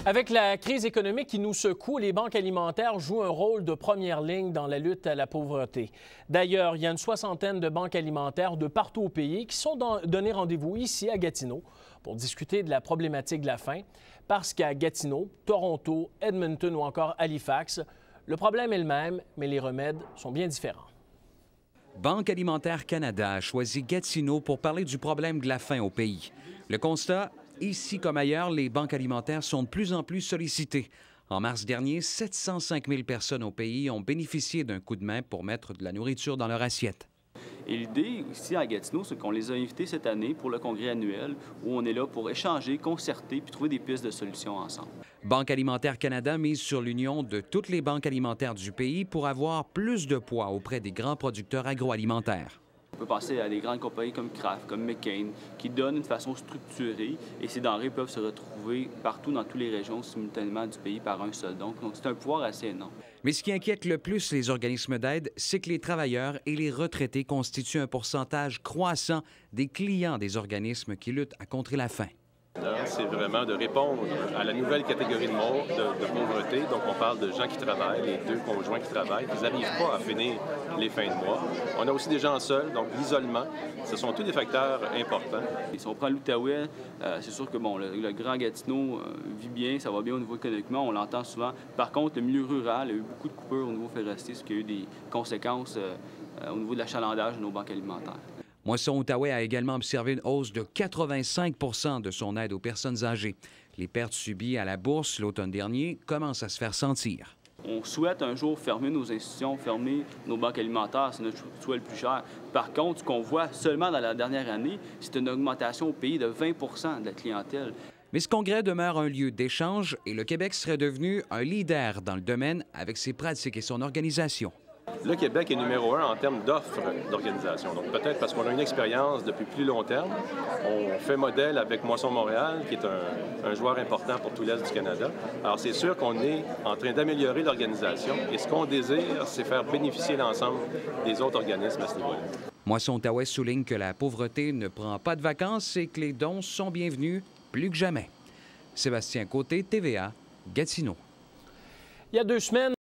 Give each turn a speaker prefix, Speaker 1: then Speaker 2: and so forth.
Speaker 1: Avec la crise économique qui nous secoue, les banques alimentaires jouent un rôle de première ligne dans la lutte à la pauvreté. D'ailleurs, il y a une soixantaine de banques alimentaires de partout au pays qui sont donné rendez-vous ici à Gatineau pour discuter de la problématique de la faim. Parce qu'à Gatineau, Toronto, Edmonton ou encore Halifax, le problème est le même, mais les remèdes sont bien différents.
Speaker 2: Banque alimentaire Canada a choisi Gatineau pour parler du problème de la faim au pays. Le constat, ici comme ailleurs, les banques alimentaires sont de plus en plus sollicitées. En mars dernier, 705 000 personnes au pays ont bénéficié d'un coup de main pour mettre de la nourriture dans leur assiette.
Speaker 3: Et l'idée ici à Gatineau, c'est qu'on les a invités cette année pour le congrès annuel où on est là pour échanger, concerter puis trouver des pistes de solutions ensemble.
Speaker 2: Banque alimentaire Canada mise sur l'union de toutes les banques alimentaires du pays pour avoir plus de poids auprès des grands producteurs agroalimentaires.
Speaker 3: On peut penser à des grandes compagnies comme Kraft, comme McCain, qui donnent une façon structurée et ces denrées peuvent se retrouver partout dans toutes les régions simultanément du pays par un seul don. Donc c'est un pouvoir assez énorme.
Speaker 2: Mais ce qui inquiète le plus les organismes d'aide, c'est que les travailleurs et les retraités constituent un pourcentage croissant des clients des organismes qui luttent à contrer la faim.
Speaker 4: C'est vraiment de répondre à la nouvelle catégorie de mort, de pauvreté. Donc, on parle de gens qui travaillent, les deux conjoints qui travaillent, qui n'arrivent pas à finir les fins de mois. On a aussi des gens seuls, donc l'isolement. Ce sont tous des facteurs importants.
Speaker 3: Et si on prend l'Outaouais, c'est sûr que bon, le Grand Gatineau vit bien, ça va bien au niveau économiquement, on l'entend souvent. Par contre, le milieu rural, il y a eu beaucoup de coupures au niveau forestier, ce qui a eu des conséquences au niveau de l'achalandage de nos banques alimentaires.
Speaker 2: Moisson Outaouais a également observé une hausse de 85 % de son aide aux personnes âgées. Les pertes subies à la bourse l'automne dernier commencent à se faire sentir.
Speaker 3: On souhaite un jour fermer nos institutions, fermer nos banques alimentaires, c'est notre souhait le plus cher. Par contre, ce qu'on voit seulement dans la dernière année, c'est une augmentation au pays de 20 % de la clientèle.
Speaker 2: Mais ce congrès demeure un lieu d'échange et le Québec serait devenu un leader dans le domaine avec ses pratiques et son organisation.
Speaker 4: Le Québec est numéro 1 en termes d'offres d'organisation. Donc peut-être parce qu'on a une expérience depuis plus long terme. On fait modèle avec Moisson Montréal, qui est un joueur important pour tout l'Est du Canada. Alors c'est sûr qu'on est en train d'améliorer l'organisation et ce qu'on désire, c'est faire bénéficier l'ensemble des autres organismes à ce niveau-là.
Speaker 2: Moisson Outaouais souligne que la pauvreté ne prend pas de vacances et que les dons sont bienvenus plus que jamais. Sébastien Côté, TVA, Gatineau.
Speaker 1: Il y a 2 semaines,